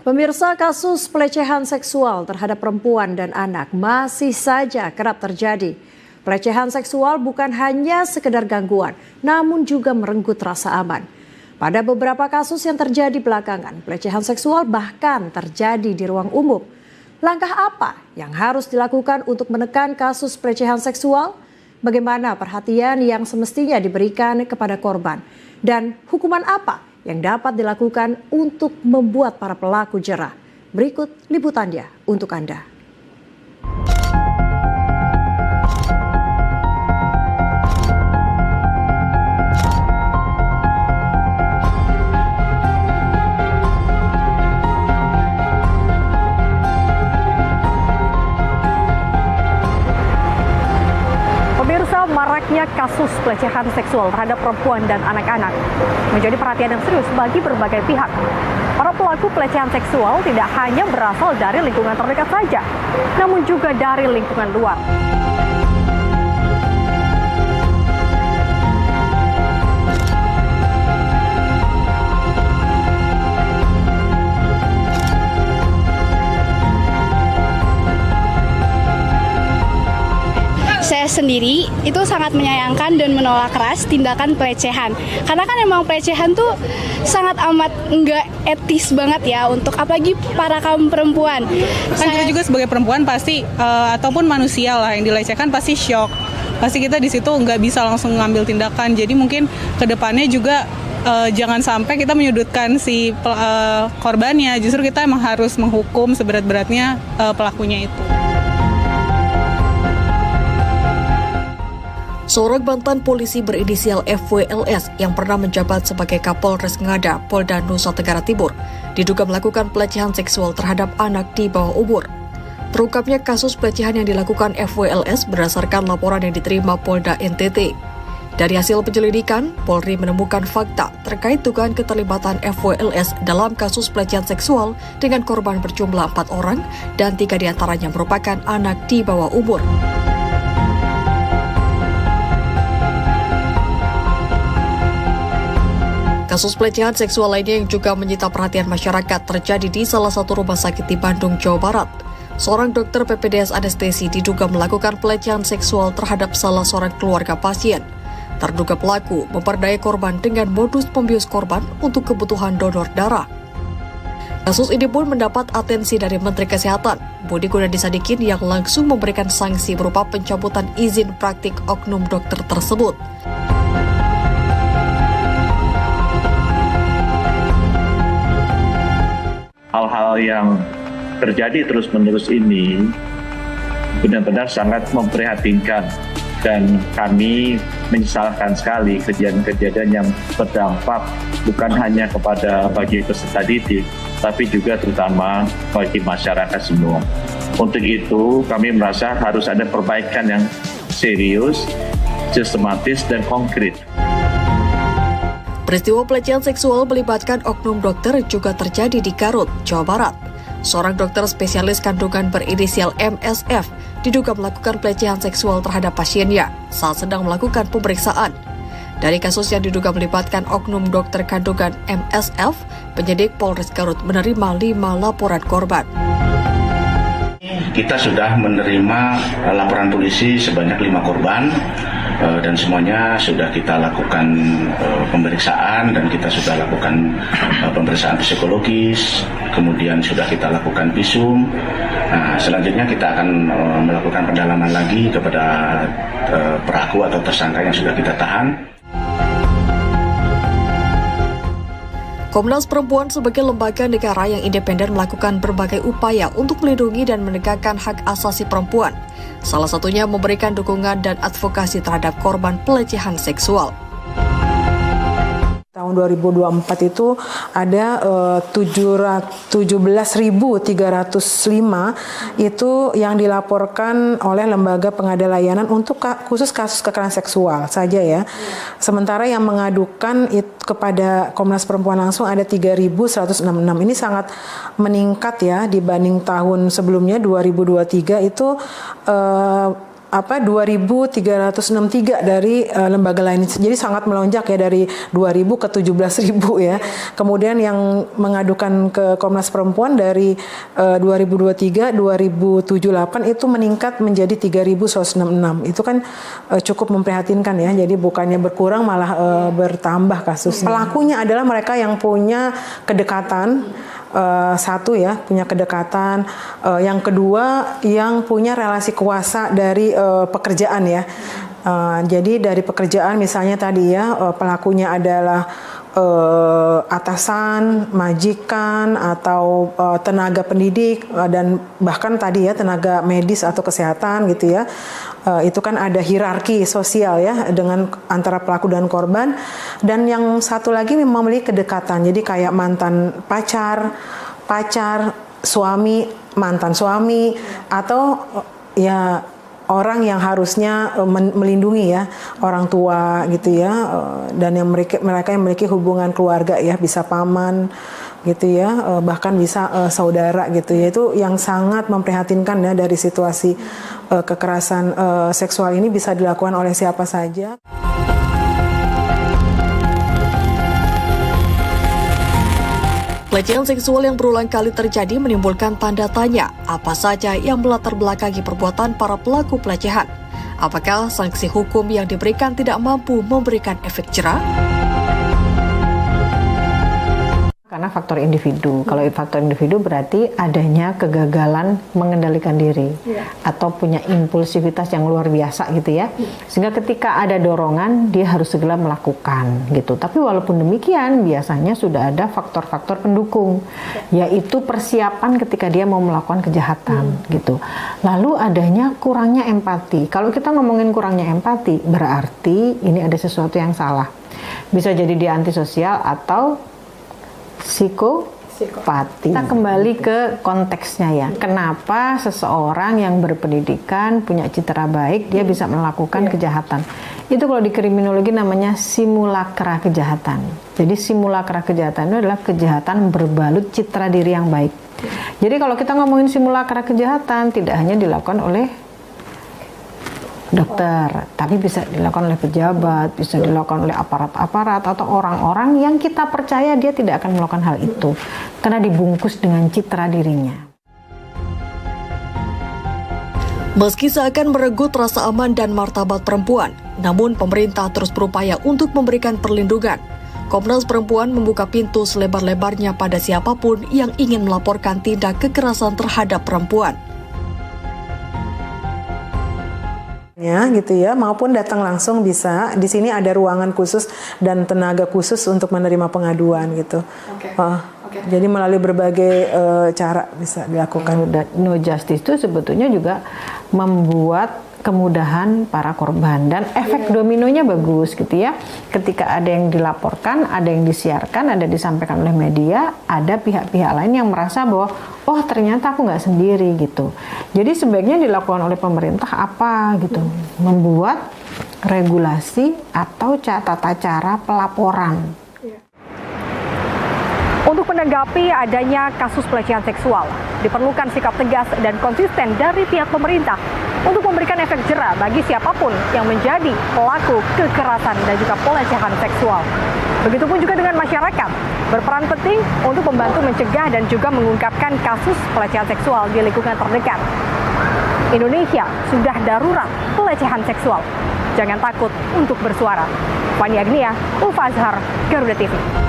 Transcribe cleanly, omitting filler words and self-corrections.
Pemirsa, kasus pelecehan seksual terhadap perempuan dan anak masih saja kerap terjadi. Pelecehan seksual bukan hanya sekedar gangguan, namun juga merenggut rasa aman. Pada beberapa kasus yang terjadi belakangan, pelecehan seksual bahkan terjadi di ruang umum. Langkah apa yang harus dilakukan untuk menekan kasus pelecehan seksual? Bagaimana perhatian yang semestinya diberikan kepada korban? Dan hukuman apa yang dapat dilakukan untuk membuat para pelaku jera? Berikut liputannya untuk Anda. Pemirsa, maraknya kasus pelecehan seksual terhadap perempuan dan anak-anak menjadi perhatian yang serius bagi berbagai pihak. Para pelaku pelecehan seksual tidak hanya berasal dari lingkungan terdekat saja, namun juga dari lingkungan luar. Saya sendiri itu sangat menyayangkan dan menolak keras tindakan pelecehan. Karena kan emang pelecehan tuh sangat amat nggak etis banget ya untuk apalagi para kaum perempuan. Kan kita juga sebagai perempuan pasti ataupun manusia lah yang dilecehkan pasti shock. Pasti kita di situ nggak bisa langsung ngambil tindakan. Jadi mungkin kedepannya juga jangan sampai kita menyudutkan si korbannya. Justru kita emang harus menghukum seberat-beratnya pelakunya itu. Seorang mantan polisi berinisial FWLS yang pernah menjabat sebagai Kapolres Ngada, Polda Nusa Tenggara Timur, diduga melakukan pelecehan seksual terhadap anak di bawah umur. Terungkapnya kasus pelecehan yang dilakukan FWLS berdasarkan laporan yang diterima Polda NTT. Dari hasil penyelidikan, Polri menemukan fakta terkait dugaan keterlibatan FWLS dalam kasus pelecehan seksual dengan korban berjumlah 4 orang dan 3 diantaranya merupakan anak di bawah umur. Kasus pelecehan seksual lainnya yang juga menyita perhatian masyarakat terjadi di salah satu rumah sakit di Bandung, Jawa Barat. Seorang dokter PPDS anestesi diduga melakukan pelecehan seksual terhadap salah seorang keluarga pasien. Terduga pelaku memperdaya korban dengan modus membius korban untuk kebutuhan donor darah. Kasus ini pun mendapat atensi dari Menteri Kesehatan, Budi Gunadisadikin, yang langsung memberikan sanksi berupa pencabutan izin praktik oknum dokter tersebut. Hal-hal yang terjadi terus-menerus ini benar-benar sangat memprihatinkan dan kami menyesalkan sekali kejadian-kejadian yang berdampak bukan hanya kepada bagi peserta didik, tapi juga terutama bagi masyarakat semua. Untuk itu kami merasa harus ada perbaikan yang serius, sistematis, dan konkret. Peristiwa pelecehan seksual melibatkan oknum dokter juga terjadi di Garut, Jawa Barat. Seorang dokter spesialis kandungan berinisial MSF diduga melakukan pelecehan seksual terhadap pasiennya saat sedang melakukan pemeriksaan. Dari kasus yang diduga melibatkan oknum dokter kandungan MSF, penyidik Polres Garut menerima 5 laporan korban. Kita sudah menerima laporan polisi sebanyak 5 korban. Dan semuanya sudah kita lakukan pemeriksaan dan kita sudah lakukan pemeriksaan psikologis, kemudian sudah kita lakukan visum. Nah, selanjutnya kita akan melakukan pendalaman lagi kepada pelaku atau tersangka yang sudah kita tahan. Komnas Perempuan sebagai lembaga negara yang independen melakukan berbagai upaya untuk melindungi dan menegakkan hak asasi perempuan. Salah satunya memberikan dukungan dan advokasi terhadap korban pelecehan seksual. Tahun 2024 itu ada 17.305 itu yang dilaporkan oleh Lembaga Pengada Layanan untuk khusus kasus kekerasan seksual saja ya. Sementara yang mengadukan kepada Komnas Perempuan langsung ada 3.166. Ini sangat meningkat ya dibanding tahun sebelumnya 2023 itu 2.363 dari lembaga lain. Jadi sangat melonjak ya, dari 2.000 ke 17.000 ya. Kemudian yang mengadukan ke Komnas Perempuan dari 2023 2078 itu meningkat menjadi 3.166. Itu kan cukup memprihatinkan ya. Jadi bukannya berkurang malah bertambah kasusnya. Pelakunya adalah mereka yang punya kedekatan. Satu ya, punya kedekatan. Yang kedua, yang punya relasi kuasa dari pekerjaan ya. Jadi dari pekerjaan misalnya tadi ya, pelakunya adalah atasan, majikan, atau tenaga pendidik, dan bahkan tadi ya tenaga medis atau kesehatan gitu ya. Itu kan ada hierarki sosial ya dengan antara pelaku dan korban. Dan yang satu lagi memiliki kedekatan, jadi kayak mantan pacar, suami, mantan suami, atau ya orang yang harusnya melindungi ya orang tua gitu ya, dan yang mereka yang memiliki hubungan keluarga ya, bisa paman gitu ya, bahkan bisa saudara gitu ya. Itu yang sangat memprihatinkan ya, dari situasi kekerasan seksual ini bisa dilakukan oleh siapa saja. Pelecehan seksual yang berulang kali terjadi menimbulkan tanda tanya apa saja yang melatar belakangi perbuatan para pelaku pelecehan. Apakah sanksi hukum yang diberikan tidak mampu memberikan efek jera? Karena faktor individu. Kalau faktor individu berarti adanya kegagalan mengendalikan diri atau punya impulsivitas yang luar biasa gitu ya. Sehingga ketika ada dorongan dia harus segera melakukan gitu. Tapi walaupun demikian biasanya sudah ada faktor-faktor pendukung, yaitu persiapan ketika dia mau melakukan kejahatan gitu. Lalu adanya kurangnya empati. Kalau kita ngomongin kurangnya empati berarti ini ada sesuatu yang salah. Bisa jadi dia antisosial atau psikopati. Kita kembali ke konteksnya ya. Kenapa seseorang yang berpendidikan, punya citra baik, dia bisa melakukan kejahatan? Itu kalau di kriminologi namanya simulakra kejahatan. Jadi simulakra kejahatan itu adalah kejahatan berbalut citra diri yang baik. Jadi kalau kita ngomongin simulakra kejahatan, tidak hanya dilakukan oleh dokter, tapi bisa dilakukan oleh pejabat, bisa dilakukan oleh aparat-aparat atau orang-orang yang kita percaya dia tidak akan melakukan hal itu karena dibungkus dengan citra dirinya. Meski seakan merenggut rasa aman dan martabat perempuan, namun pemerintah terus berupaya untuk memberikan perlindungan. Komnas Perempuan membuka pintu selebar-lebarnya pada siapapun yang ingin melaporkan tindak kekerasan terhadap perempuan. Ya, gitu ya, maupun datang langsung bisa. Di sini ada ruangan khusus dan tenaga khusus untuk menerima pengaduan gitu. Jadi melalui berbagai cara bisa dilakukan. No Justice itu sebetulnya juga membuat kemudahan para korban dan efek dominonya bagus gitu ya. Ketika ada yang dilaporkan, ada yang disiarkan, ada disampaikan oleh media, ada pihak-pihak lain yang merasa bahwa oh ternyata aku nggak sendiri gitu. Jadi sebaiknya dilakukan oleh pemerintah apa gitu, membuat regulasi atau tata cara pelaporan. Untuk menanggapi adanya kasus pelecehan seksual, diperlukan sikap tegas dan konsisten dari pihak pemerintah untuk memberikan efek jera bagi siapapun yang menjadi pelaku kekerasan dan juga pelecehan seksual. Begitupun juga dengan masyarakat, berperan penting untuk membantu mencegah dan juga mengungkapkan kasus pelecehan seksual di lingkungan terdekat. Indonesia sudah darurat pelecehan seksual. Jangan takut untuk bersuara. Fani Agnia, Ulfa Azhar, Garuda TV.